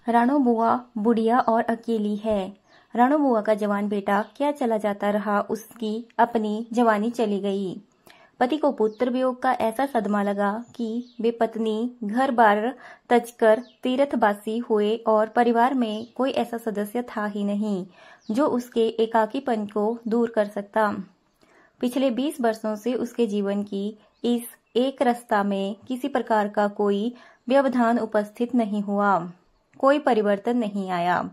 रानो बुआ बुढ़िया और अकेली है। रानो बुआ का जवान बेटा क्या चला जाता रहा, उसकी अपनी जवानी चली गई। पति को पुत्र वियोग का ऐसा सदमा लगा कि वे पत्नी घर बार तजकर तीर्थवासी हुए और परिवार में कोई ऐसा सदस्य था ही नहीं जो उसके एकाकीपन को दूर कर सकता। पिछले 20 वर्षों से उसके जीवन की इस एक रास्ता में किसी प्रकार का कोई व्यवधान उपस्थित नहीं हुआ, कोई परिवर्तन नहीं आया।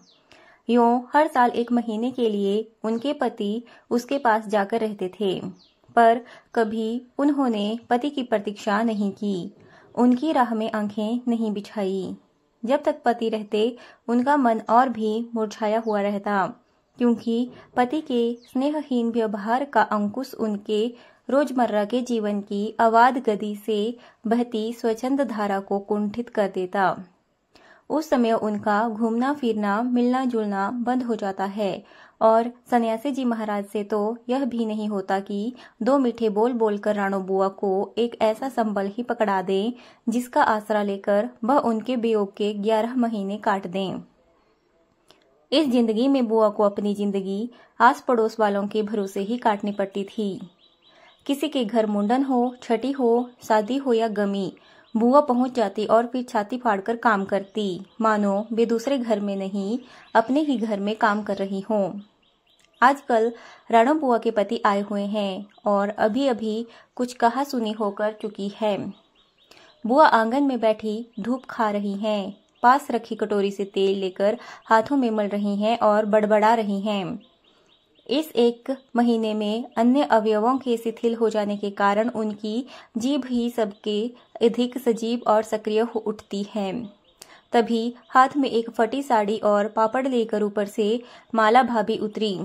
यूं हर साल 1 महीने के लिए उनके पति उसके पास जाकर रहते थे, पर कभी उन्होंने पति की प्रतीक्षा नहीं की, उनकी राह में आंखें नहीं बिछाई। जब तक पति रहते उनका मन और भी मुरझाया हुआ रहता, क्योंकि पति के स्नेहहीन व्यवहार का अंकुश उनके रोजमर्रा के जीवन की अवाध गति से बहती स्वच्छंद धारा को कुंठित कर देता। उस समय उनका घूमना फिरना मिलना जुलना बंद हो जाता है और सन्यासी जी महाराज से तो यह भी नहीं होता कि 2 मीठे बोल बोलकर रानो बुआ को एक ऐसा संबल ही पकड़ा दें जिसका आसरा लेकर वह उनके वियोग के 11 महीने काट दें। इस जिंदगी में बुआ को अपनी जिंदगी आस पड़ोस वालों के भरोसे ही काटनी पड़ती थी। किसी के घर मुंडन हो, छठी हो, शादी हो या गमी, बुआ पहुंच जाती और फिर छाती फाड़कर काम करती, मानो वे दूसरे घर में नहीं अपने ही घर में काम कर रही हों। आजकल रानो बुआ के पति आए हुए हैं और अभी अभी कुछ कहा सुनी होकर चुकी है। बुआ आंगन में बैठी धूप खा रही हैं, पास रखी कटोरी से तेल लेकर हाथों में मल रही हैं और बड़बड़ा रही हैं। इस 1 महीने में अन्य अवयवों के शिथिल हो जाने के कारण उनकी जीभ ही सबके अधिक सजीव और सक्रिय हो उठती है। तभी हाथ में एक फटी साड़ी और पापड़ लेकर ऊपर से माला भाभी उतरी।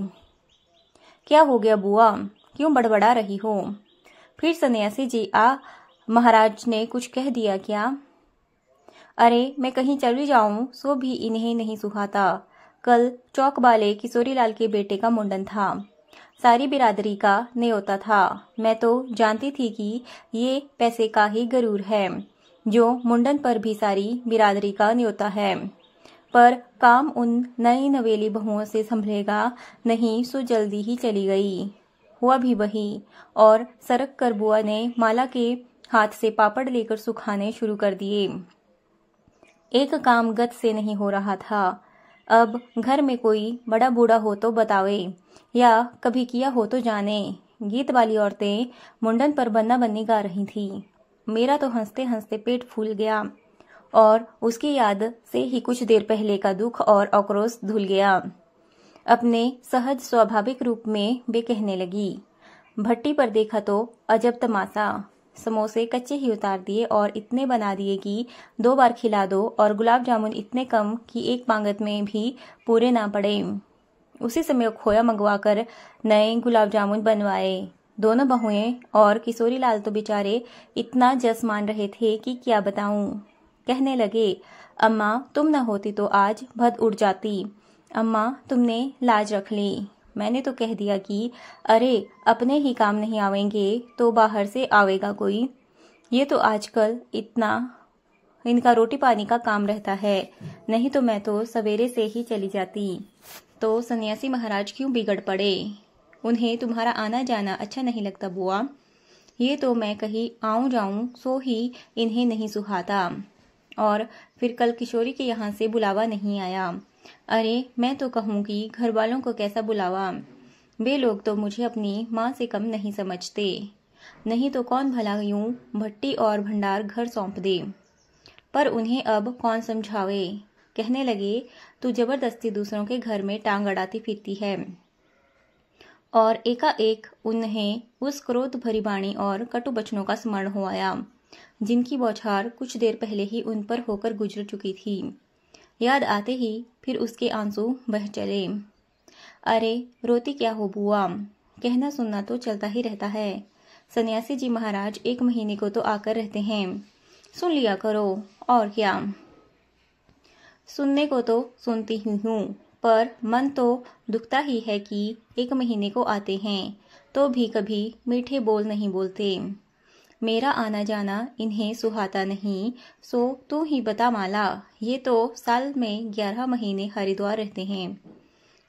क्या हो गया बुआ, क्यों बड़बड़ा रही हो? फिर सन्यासी जी महाराज ने कुछ कह दिया क्या? अरे मैं कहीं चली जाऊं सो भी इन्हें नहीं सुहाता। कल चौक वाले किशोरीलाल के बेटे का मुंडन था, सारी बिरादरी का न्योता था। मैं तो जानती थी कि ये पैसे का ही गरूर है जो मुंडन पर भी सारी बिरादरी का न्योता है, पर काम उन नई नवेली बहुओं से संभलेगा नहीं, सो जल्दी ही चली गई। हुआ भी वही, और सरक कर बुआ ने माला के हाथ से पापड़ लेकर सुखाने शुरू कर दिए। एक काम गत से नहीं हो रहा था। अब घर में कोई बड़ा बूढ़ा हो तो बतावे, या कभी किया हो तो जाने। गीत वाली औरतें मुंडन पर बन्ना बन्नी गा रही थी। मेरा तो हंसते हंसते पेट फूल गया और उसकी याद से ही कुछ देर पहले का दुख और आक्रोश धुल गया। अपने सहज स्वाभाविक रूप में वे कहने लगी, भट्टी पर देखा तो अजब तमाशा। समोसे कच्चे ही उतार दिए और इतने बना दिए कि 2 बार खिला दो, और गुलाब जामुन इतने कम कि एक पांगत में भी पूरे ना पड़े। उसी समय खोया मंगवाकर नए गुलाब जामुन बनवाए। दोनों बहुएं और किशोरीलाल तो बेचारे इतना जस मान रहे थे कि क्या बताऊं। कहने लगे, अम्मा तुम न होती तो आज भद उड़ जाती। अम्मा तुमने लाज रख ली। मैंने तो कह दिया कि अरे अपने ही काम नहीं आवेंगे तो बाहर से आवेगा कोई। ये तो आजकल इतना इनका रोटी पानी का काम रहता है, नहीं तो मैं तो सवेरे से ही चली जाती। तो सन्यासी महाराज क्यों बिगड़ पड़े? उन्हें तुम्हारा आना जाना अच्छा नहीं लगता बुआ? ये तो मैं कहीं आऊं जाऊं सो ही इन्हें नहीं सुहाता। और फिर कल किशोरी के यहाँ से बुलावा नहीं आया। अरे मैं तो कहूँगी घर वालों को कैसा बुलावा, वे लोग तो मुझे अपनी माँ से कम नहीं समझते। नहीं तो कौन भला यूं भट्टी और भंडार घर सौंप दे। पर उन्हें अब कौन समझावे। कहने लगे, तू जबरदस्ती दूसरों के घर में टांग अड़ाती फिरती है। और एकाएक उन्हें उस क्रोध भरी वाणी और कटु वचनों का स्मरण हो आया जिनकी बौछार कुछ देर पहले ही उन पर होकर गुजर चुकी थी। याद आते ही फिर उसके आंसू बह चले। अरे रोती क्या हो बुआ, कहना सुनना तो चलता ही रहता है। सन्यासी जी महाराज 1 महीने को तो आकर रहते हैं, सुन लिया करो। और क्या, सुनने को तो सुनती ही हूँ, पर मन तो दुखता ही है कि 1 महीने को आते हैं तो भी कभी मीठे बोल नहीं बोलते। मेरा आना जाना इन्हें सुहाता नहीं, सो तू ही बता माला। ये तो साल में 11 महीने हरिद्वार रहते हैं।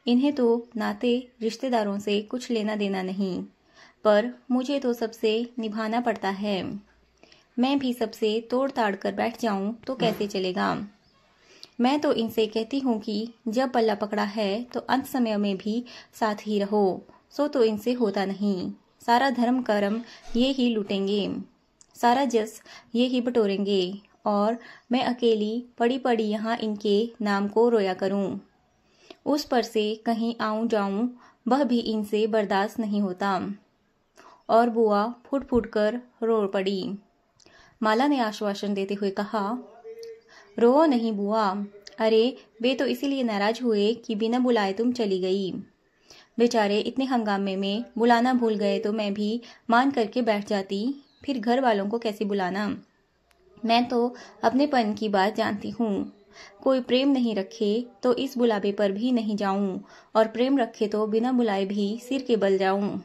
इन्हें तो नाते रिश्तेदारों से कुछ लेना देना नहीं, पर मुझे तो सबसे निभाना पड़ता है। मैं भी सबसे तोड़ ताड़ कर बैठ जाऊं तो कैसे चलेगा। मैं तो इनसे कहती हूँ कि जब पल्ला पकड़ा है तो अंत समय में भी साथ ही रहो, सो तो इनसे होता नहीं। सारा धर्म कर्म ये ही लूटेंगे, सारा जस ये ही बटोरेंगे, और मैं अकेली पड़ी पड़ी यहाँ इनके नाम को रोया करूँ। उस पर से कहीं आऊं जाऊं वह भी इनसे बर्दाश्त नहीं होता। और बुआ फूट फूट कर रो पड़ी। माला ने आश्वासन देते हुए कहा, रो नहीं बुआ, अरे वे तो इसीलिए नाराज हुए कि बिना बुलाए तुम चली गई। बेचारे इतने हंगामे में बुलाना भूल गए तो मैं भी मान करके बैठ जाती, फिर घर वालों को कैसे बुलाना। मैं तो अपनेपन की बात जानती हूँ। कोई प्रेम नहीं रखे तो इस बुलावे पर भी नहीं जाऊं, और प्रेम रखे तो बिना बुलाए भी सिर के बल जाऊं।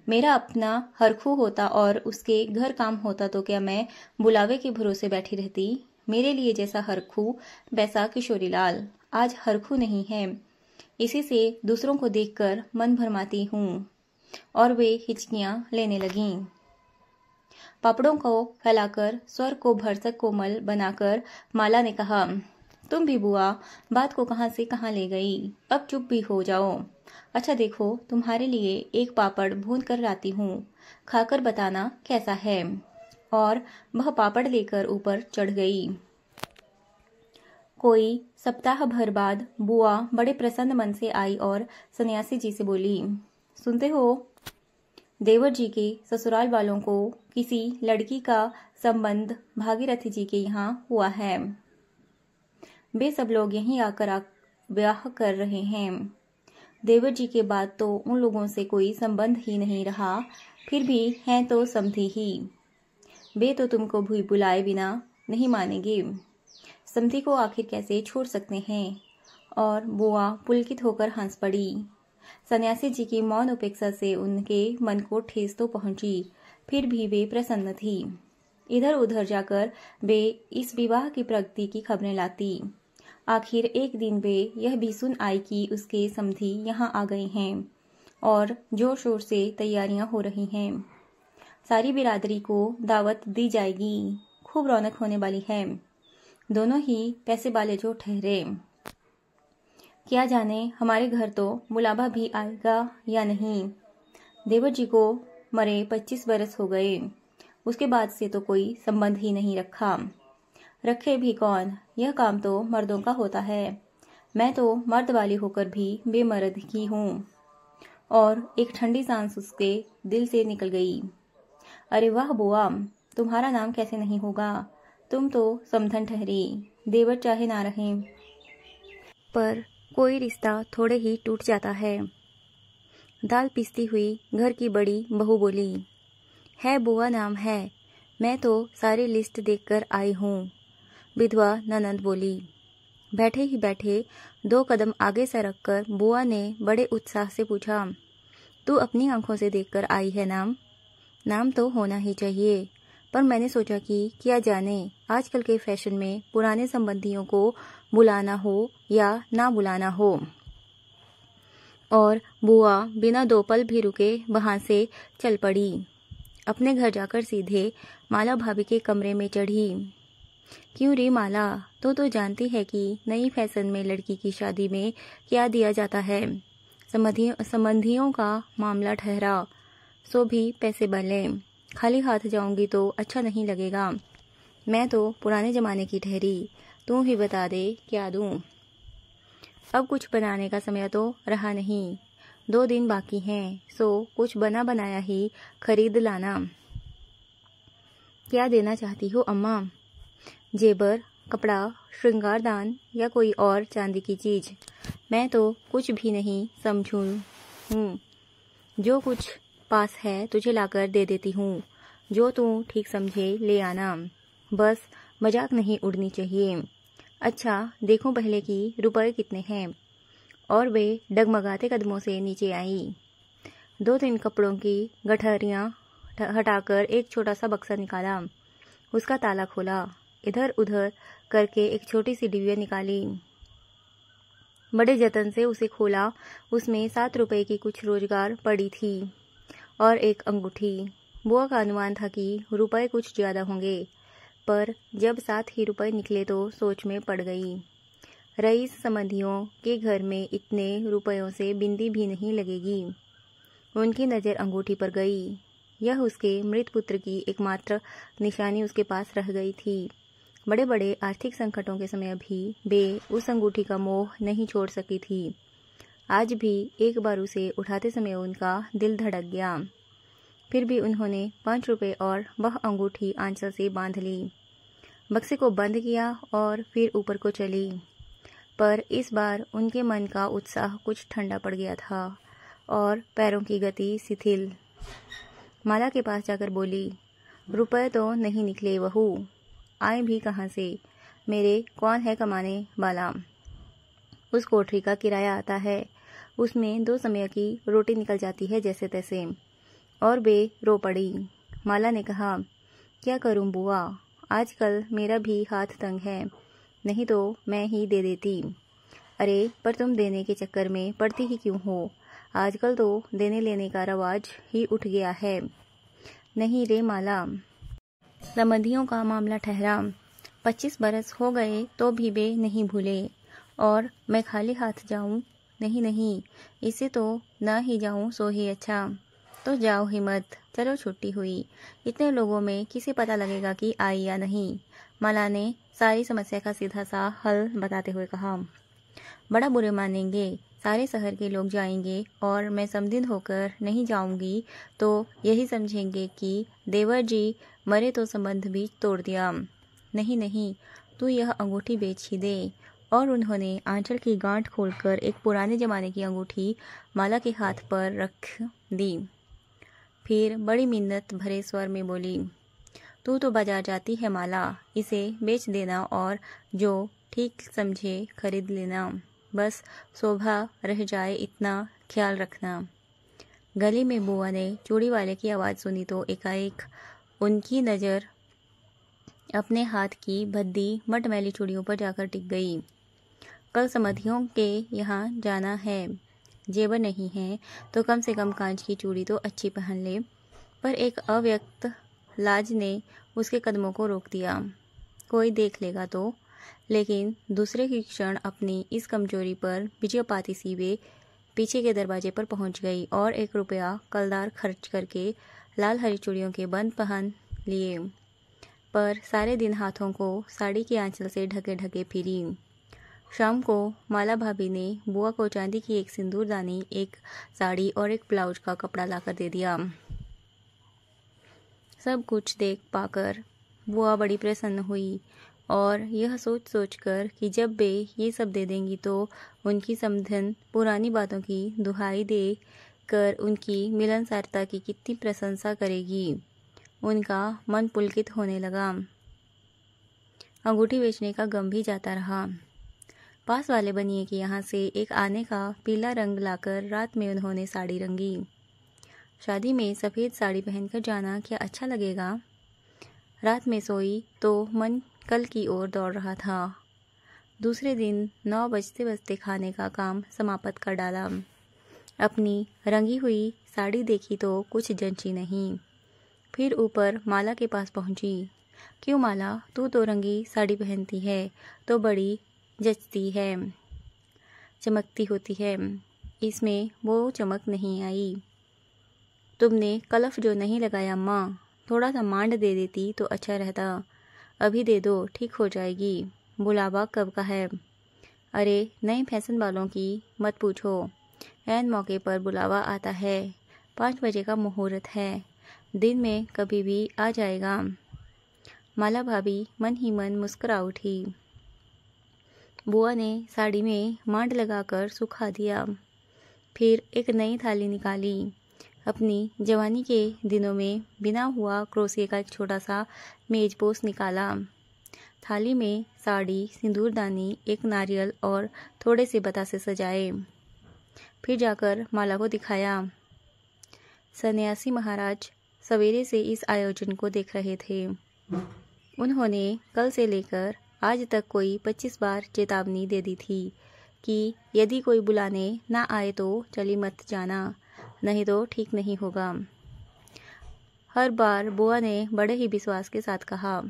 मेरा अपना हरखू होता और उसके घर काम होता तो क्या मैं बुलावे के भरोसे बैठी रहती। मेरे लिए जैसा हरखू वैसा किशोरीलाल आज हरखू नहीं है। इसी से दूसरों को देखकर मन भरमाती हूँ। और वे हिचकियां लेने लगीं। पापड़ों को फैलाकर स्वर को भरसक कोमल बनाकर माला ने कहा, तुम भी बुआ बात को कहां से कहां ले गई। अब चुप भी हो जाओ। अच्छा देखो, तुम्हारे लिए एक पापड़ भून कर लाती हूँ, खाकर बताना कैसा है। और वह पापड़ लेकर ऊपर चढ़ गई। कोई सप्ताह भर बाद बुआ बड़े प्रसन्न मन से आई और सन्यासी जी से बोली, सुनते हो, देवर जी के ससुराल वालों को किसी लड़की का संबंध भागीरथी जी के यहाँ हुआ है। वे सब लोग यहीं आकर ब्याह कर रहे हैं। देवर जी के बाद तो उन लोगों से कोई संबंध ही नहीं रहा, फिर भी हैं तो समधी ही। वे तो तुमको भी बुलाए बिना नहीं मानेंगे। समधी को आखिर कैसे छोड़ सकते हैं। और बुआ पुलकित होकर हंस पड़ी। सन्यासी जी की मौन उपेक्षा से उनके मन को ठेस तो पहुंची, फिर भी वे प्रसन्न थी। इधर उधर जाकर वे इस विवाह की प्रगति की खबरें लाती। आखिर एक दिन वे यह भी सुन आई कि उसके समधी यहाँ आ गए हैं और जोर शोर से तैयारियां हो रही हैं। सारी बिरादरी को दावत दी जाएगी, खूब रौनक होने वाली है। दोनों ही पैसे वाले जो ठहरे। क्या जाने हमारे घर तो बुलावा भी आएगा या नहीं। देवर जी को मरे 25 बरस हो गए, उसके बाद से तो कोई संबंध ही नहीं रखा। रखे भी कौन, यह काम तो मर्दों का होता है। मैं तो मर्द वाली होकर भी बेमर्द की हूँ। और एक ठंडी सांस उसके दिल से निकल गई। अरे वाह बुआ, तुम्हारा नाम कैसे नहीं होगा। तुम तो समधन ठहरी, देवर चाहे ना रहे, पर कोई रिश्ता थोड़े ही टूट जाता है। दाल पीसती हुई घर की बड़ी बहू बोली, है बुआ नाम है, मैं तो सारी लिस्ट देखकर आई हूँ। विधवा ननंद बोली। बैठे ही बैठे 2 कदम आगे सरक कर बुआ ने बड़े उत्साह से पूछा, तू अपनी आंखों से देखकर आई है नाम? नाम तो होना ही चाहिए, पर मैंने सोचा कि क्या जाने आजकल के फैशन में पुराने संबंधियों को बुलाना हो या ना बुलाना हो। और बुआ बिना 2 पल भी रुके वहां से चल पड़ी। अपने घर जाकर सीधे माला भाभी के कमरे में चढ़ी। क्यों रे माला, तो जानती है कि नई फैशन में लड़की की शादी में क्या दिया जाता है। संबंधियों का मामला ठहरा, सो भी पैसे बले। खाली हाथ जाऊंगी तो अच्छा नहीं लगेगा। मैं तो पुराने जमाने की ठहरी, तू ही बता दे क्या दूं। अब कुछ बनाने का समय तो रहा नहीं, 2 दिन बाकी हैं, सो कुछ बना बनाया ही खरीद लाना। क्या देना चाहती हो अम्मा? जेबर, कपड़ा, श्रृंगारदान या कोई और चांदी की चीज? मैं तो कुछ भी नहीं समझूं हूँ। जो कुछ पास है तुझे लाकर दे देती हूँ, जो तू ठीक समझे ले आना। बस मजाक नहीं उड़नी चाहिए। अच्छा देखो पहले कि रुपए कितने हैं। और वे डगमगाते कदमों से नीचे आई। 2-3 कपड़ों की गठरियाँ हटाकर एक छोटा सा बक्सा निकाला, उसका ताला खोला, इधर उधर करके एक छोटी सी डिबिया निकाली, बड़े जतन से उसे खोला। उसमें 7 रुपए की कुछ रोजगार पड़ी थी और एक अंगूठी। बुआ का अनुमान था कि रुपए कुछ ज़्यादा होंगे, पर जब 7 ही रुपए निकले तो सोच में पड़ गई। रईस संबंधियों के घर में इतने रुपयों से बिंदी भी नहीं लगेगी। उनकी नज़र अंगूठी पर गई। यह उसके मृत पुत्र की एकमात्र निशानी उसके पास रह गई थी। बड़े बड़े आर्थिक संकटों के समय भी वे उस अंगूठी का मोह नहीं छोड़ सकी थी। आज भी एक बार उसे उठाते समय उनका दिल धड़क गया। फिर भी उन्होंने 5 रुपए और वह अंगूठी आंचल से बांध ली, बक्से को बंद किया और फिर ऊपर को चली। पर इस बार उनके मन का उत्साह कुछ ठंडा पड़ गया था और पैरों की गति शिथिल। माला के पास जाकर बोली, रुपए तो नहीं निकले बहू, आए भी कहाँ से? मेरे कौन है कमाने वाला? उस कोठरी का किराया आता है, उसमें 2 समय की रोटी निकल जाती है जैसे तैसे। और वे रो पड़ी। माला ने कहा, क्या करूं बुआ, आजकल मेरा भी हाथ तंग है, नहीं तो मैं ही दे देती। अरे पर तुम देने के चक्कर में पड़ती ही क्यों हो? आजकल तो देने लेने का रवाज ही उठ गया है। नहीं रे माला, संबंधियों का मामला ठहरा, 25 बरस हो गए तो भी वे नहीं भूले। और मैं खाली हाथ जाऊं? नहीं नहीं, इसे तो ना ही जाऊं सो ही अच्छा। तो जाओ ही मत, चलो छुट्टी हुई, इतने लोगों में किसे पता लगेगा कि आई या नहीं। माला ने सारी समस्या का सीधा सा हल बताते हुए कहा, बड़ा बुरे मानेंगे, सारे शहर के लोग जाएंगे और मैं समधिन होकर नहीं जाऊंगी तो यही समझेंगे कि देवर जी मरे तो संबंध भी तोड़ दिया। नहीं नहीं, तू यह अंगूठी बेच ही दे। और उन्होंने आंचल की गांठ खोलकर एक पुराने जमाने की अंगूठी माला के हाथ पर रख दी। फिर बड़ी मिन्नत भरे स्वर में बोली, तू तो बाजार जाती है माला, इसे बेच देना और जो ठीक समझे खरीद लेना, बस शोभा रह जाए इतना ख्याल रखना। गली में बुआ ने चूड़ी वाले की आवाज़ सुनी तो एकाएक उनकी नज़र अपने हाथ की भद्दी मटमैली चूड़ियों पर जाकर टिक गई। कल समधियों के यहाँ जाना है, जेवर नहीं है तो कम से कम कांच की चूड़ी तो अच्छी पहन ले। पर एक अव्यक्त लाज ने उसके कदमों को रोक दिया। कोई देख लेगा तो। लेकिन दूसरे ही क्षण अपनी इस कमजोरी पर विजय पाती सी वे पीछे के दरवाजे पर पहुंच गई और 1 रुपया कलदार खर्च करके लाल हरी चूड़ियों के बंद पहन लिए। पर सारे दिन हाथों को साड़ी के आंचल से ढके ढके फिरी। शाम को माला भाभी ने बुआ को चांदी की एक सिंदूरदानी, एक साड़ी और एक ब्लाउज का कपड़ा लाकर दे दिया। सब कुछ देख पाकर बुआ बड़ी प्रसन्न हुई और यह सोच सोचकर कि जब वे ये सब दे देंगी तो उनकी समधन पुरानी बातों की दुहाई दे कर उनकी मिलनसारता की कितनी प्रशंसा करेगी, उनका मन पुलकित होने लगा। अंगूठी बेचने का गम भी जाता रहा। पास वाले बनिए के यहाँ से एक आने का पीला रंग लाकर रात में उन्होंने साड़ी रंगी। शादी में सफ़ेद साड़ी पहनकर जाना क्या अच्छा लगेगा? रात में सोई तो मन कल की ओर दौड़ रहा था। दूसरे दिन 9 बजते बजते खाने का काम समाप्त कर डाला। अपनी रंगी हुई साड़ी देखी तो कुछ जंची नहीं। फिर ऊपर माला के पास पहुंची। क्यों माला, तू तो रंगी साड़ी पहनती है तो बड़ी जचती है, चमकती होती है, इसमें वो चमक नहीं आई। तुमने कलफ जो नहीं लगाया अम्मा, थोड़ा सा मांड दे देती तो अच्छा रहता। अभी दे दो, ठीक हो जाएगी। बुलावा कब का है? अरे नए फैशन वालों की मत पूछो, ऐन मौके पर बुलावा आता है। 5 बजे का मुहूर्त है, दिन में कभी भी आ जाएगा। माला भाभी मन ही मन मुस्कुरा उठी। बुआ ने साड़ी में मांड लगाकर सुखा दिया। फिर एक नई थाली निकाली। अपनी जवानी के दिनों में बिना हुआ क्रोशिया का एक छोटा सा मेजपोश निकाला। थाली में साड़ी, सिंदूरदानी, एक नारियल और थोड़े से बतासे सजाए। फिर जाकर माला को दिखाया। सन्यासी महाराज सवेरे से इस आयोजन को देख रहे थे। उन्होंने कल से लेकर आज तक कोई 25 बार चेतावनी दे दी थी कि यदि कोई बुलाने ना आए तो चली मत जाना, नहीं तो ठीक नहीं होगा। हर बार बुआ ने बड़े ही विश्वास के साथ कहा,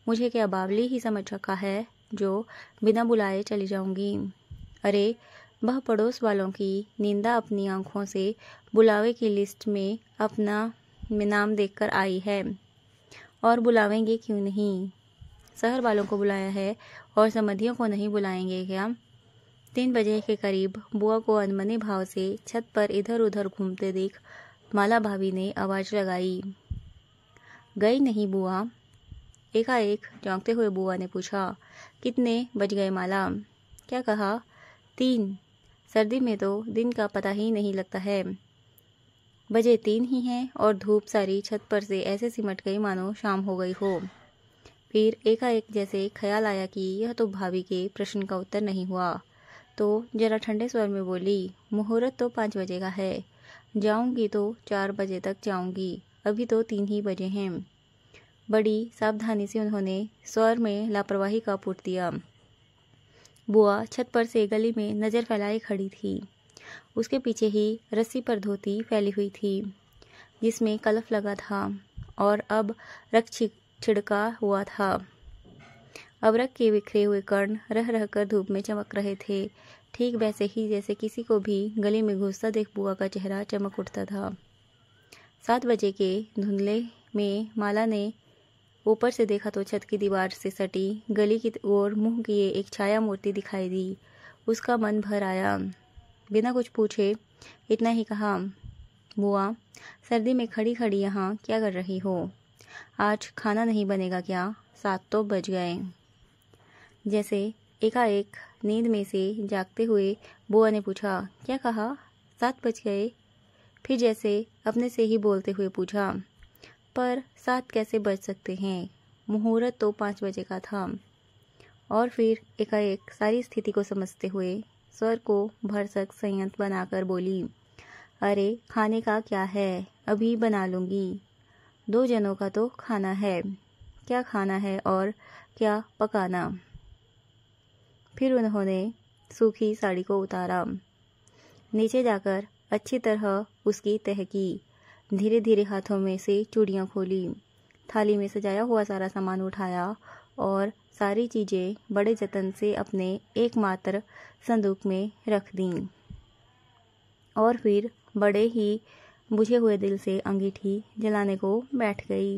मुझे क्या बावली ही समझ रखा है जो बिना बुलाए चली जाऊंगी। अरे वह पड़ोस वालों की निंदा अपनी आंखों से बुलावे की लिस्ट में अपना नाम देखकर आई है, और बुलावेंगे क्यों नहीं। शहर वालों को बुलाया है और संबंधियों को नहीं बुलाएंगे क्या। 3 बजे के करीब बुआ को अनमने भाव से छत पर इधर उधर घूमते देख माला भाभी ने आवाज लगाई, गई नहीं बुआ। एकाएक चौंकते हुए बुआ ने पूछा, कितने बज गए माला। क्या कहा? 3। सर्दी में तो दिन का पता ही नहीं लगता है। बजे 3 ही हैं और धूप सारी छत पर से ऐसे सिमट गई मानो शाम हो गई हो। फिर एकाएक जैसे ख्याल आया कि यह तो भाभी के प्रश्न का उत्तर नहीं हुआ, तो जरा ठंडे स्वर में बोली, मुहूर्त तो 5 बजे का है, जाऊंगी तो 4 बजे तक जाऊंगी, अभी तो 3 ही बजे हैं। बड़ी सावधानी से उन्होंने स्वर में लापरवाही का पुट दिया। बुआ छत पर से गली में नजर फैलाए खड़ी थी। उसके पीछे ही रस्सी पर धोती फैली हुई थी जिसमें कलफ लगा था और अब रख छिड़का हुआ था। अबरक के बिखरे हुए कर्ण रह रहकर धूप में चमक रहे थे, ठीक वैसे ही जैसे किसी को भी गली में घुसता देख बुआ का चेहरा चमक उठता था। 7 बजे के धुंधले में माला ने ऊपर से देखा तो छत की दीवार से सटी गली की ओर मुंह किए एक छाया मूर्ति दिखाई दी। उसका मन भर आया। बिना कुछ पूछे इतना ही कहा, बुआ सर्दी में खड़ी खड़ी यहाँ क्या कर रही हो? आज खाना नहीं बनेगा क्या? 7 तो बज गए। जैसे एकाएक नींद में से जागते हुए बुआ ने पूछा, क्या कहा? 7 बज गए। फिर जैसे अपने से ही बोलते हुए पूछा, पर 7 कैसे बज सकते हैं? मुहूर्त तो 5 बजे का था। और फिर एकाएक सारी स्थिति को समझते हुए स्वर को भरसक संयंत्र बनाकर बोली, अरे खाने का क्या है, अभी बना लूँगी। 2 जनों का तो खाना है, क्या खाना है और क्या पकाना। फिर उन्होंने सूखी साड़ी को उतारा, नीचे जाकर अच्छी तरह उसकी तह की, धीरे धीरे हाथों में से चूड़ियाँ खोली, थाली में सजाया हुआ सारा सामान उठाया और सारी चीज़ें बड़े जतन से अपने एकमात्र संदूक में रख दीं। और फिर बड़े ही बुझे हुए दिल से अंगीठी जलाने को बैठ गई।